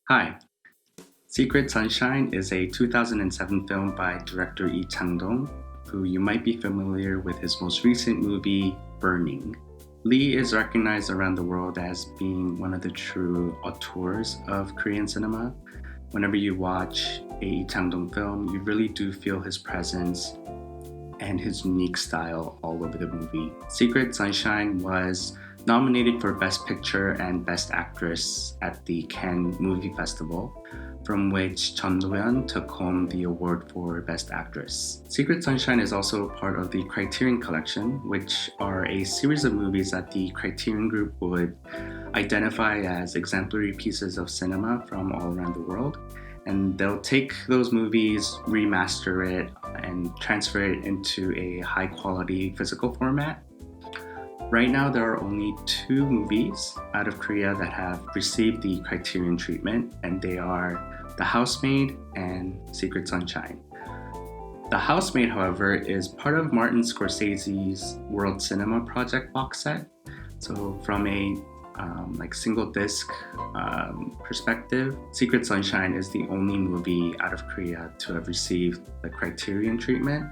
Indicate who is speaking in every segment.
Speaker 1: Hi. Secret Sunshine is a 2007 film by director Lee Chang Dong, who you might be familiar with his most recent movie, Burning. Lee is recognized around the world as being one of the true auteurs of Korean cinema. Whenever you watch a Lee Chang Dong film, you really do feel his presence and his unique style all over the movie. Secret Sunshine was nominated for Best Picture and Best Actress at the Cannes Movie Festival, from which Jeon Do Yeon took home the award for Best Actress. Secret Sunshine is also part of the Criterion Collection, which are a series of movies that the Criterion Group would identify as exemplary pieces of cinema from all around the world. And they'll take those movies, remaster it, and transfer it into a high quality physical format. Right now, there are only two movies out of Korea that have received the Criterion treatment, and they are The Housemaid and Secret Sunshine. The Housemaid, however, is part of Martin Scorsese's World Cinema Project box set. So from a single disc perspective, Secret Sunshine is the only movie out of Korea to have received the Criterion treatment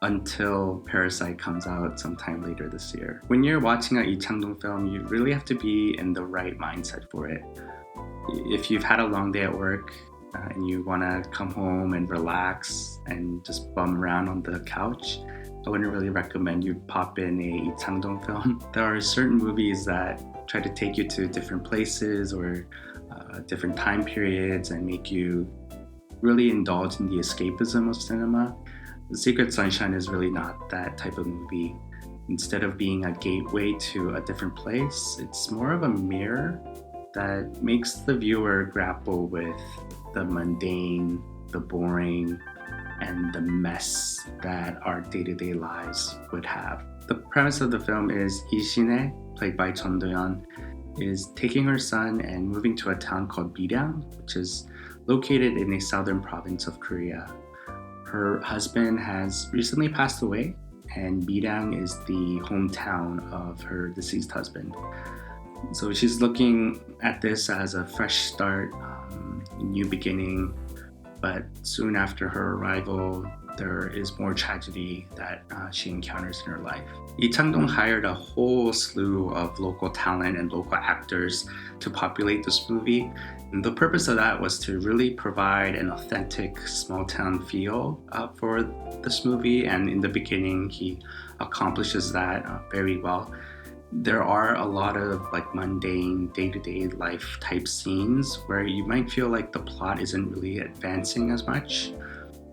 Speaker 1: until Parasite comes out sometime later this year. When you're watching a Lee Chang Dong film, you really have to be in the right mindset for it. If you've had a long day at work and you want to come home and relax and just bum around on the couch, I wouldn't really recommend you pop in a Lee Chang Dong film. There are certain movies that try to take you to different places or different time periods and make you really indulge in the escapism of cinema. The Secret Sunshine is really not that type of movie. Instead of being a gateway to a different place, it's more of a mirror that makes the viewer grapple with the mundane, the boring, and the mess that our day-to-day lives would have. The premise of the film is Ishine, played by Jeon Do Yeon, is taking her son and moving to a town called Biryang, which is located in a southern province of Korea. Her husband has recently passed away, and Biryang is the hometown of her deceased husband. So she's looking at this as a fresh start, new beginning, but soon after her arrival, there is more tragedy that she encounters in her life. Lee Chang Dong hired a whole slew of local talent and local actors to populate this movie. And the purpose of that was to really provide an authentic small town feel for this movie. And in the beginning, he accomplishes that very well. There are a lot of mundane day-to-day life type scenes where you might feel like the plot isn't really advancing as much.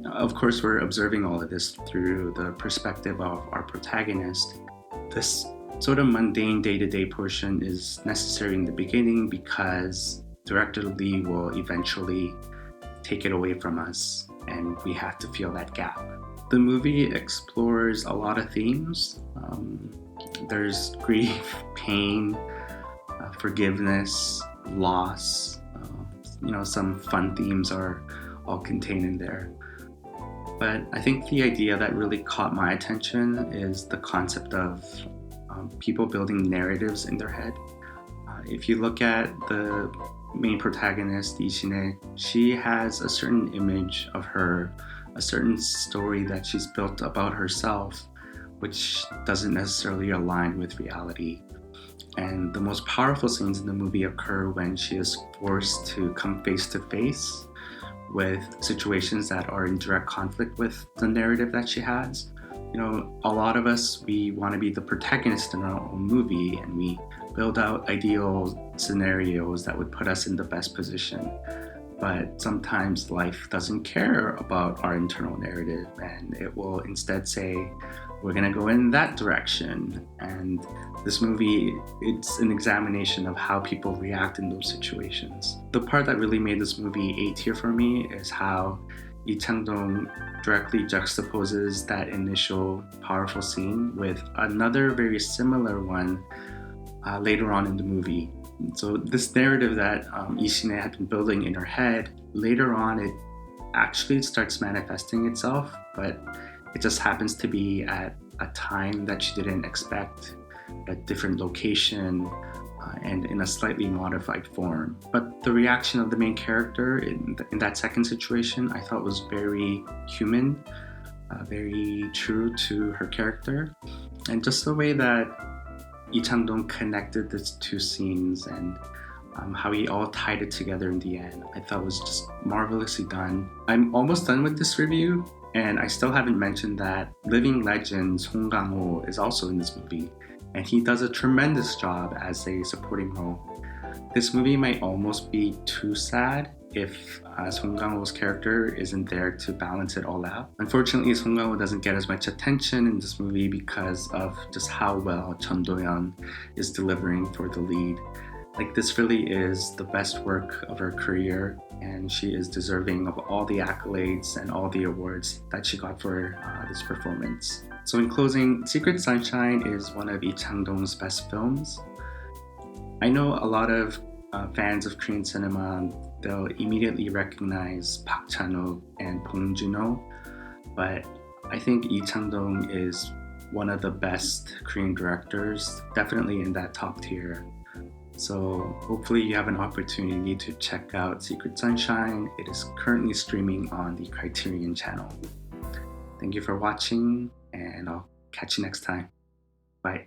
Speaker 1: Of course, we're observing all of this through the perspective of our protagonist. This sort of mundane day-to-day portion is necessary in the beginning because Director Lee will eventually take it away from us, and we have to feel that gap. The movie explores a lot of themes. There's grief, pain, forgiveness, loss. Some fun themes are all contained in there. But I think the idea that really caught my attention is the concept of people building narratives in their head. If you look at the main protagonist, Ishine, she has a certain image of her, a certain story that she's built about herself, which doesn't necessarily align with reality. And the most powerful scenes in the movie occur when she is forced to come face to face with situations that are in direct conflict with the narrative that she has. A lot of us, we want to be the protagonist in our own movie, and we build out ideal scenarios that would put us in the best position. But sometimes life doesn't care about our internal narrative, and it will instead say, we're going to go in that direction. And this movie, it's an examination of how people react in those situations. The part that really made this movie A-tier for me is how Lee Chang Dong directly juxtaposes that initial powerful scene with another very similar one later on in the movie. So this narrative that Ishine had been building in her head, later on it actually starts manifesting itself, but it just happens to be at a time that she didn't expect, a different location, and in a slightly modified form. But the reaction of the main character in that second situation I thought was very human, very true to her character. And just the way that Lee Chang Dong connected these two scenes and how he all tied it together in the end, I thought was just marvelously done. I'm almost done with this review, and I still haven't mentioned that living legend Song Kang-ho is also in this movie, and he does a tremendous job as a supporting role. This movie might almost be too sad if Song Kang-ho's character isn't there to balance it all out. Unfortunately, Song Kang-ho doesn't get as much attention in this movie because of just how well Jeon Do Yeon is delivering for the lead. Like, this really is the best work of her career, and she is deserving of all the accolades and all the awards that she got for this performance. So in closing, Secret Sunshine is one of Lee Chang Dong's best films. I know a lot of fans of Korean cinema, they'll immediately recognize Park Chan-wook and Bong Joon-ho, but I think Lee Chang Dong is one of the best Korean directors, definitely in that top tier. So hopefully you have an opportunity to check out Secret Sunshine. It is currently streaming on the Criterion Channel. Thank you for watching, and I'll catch you next time. Bye.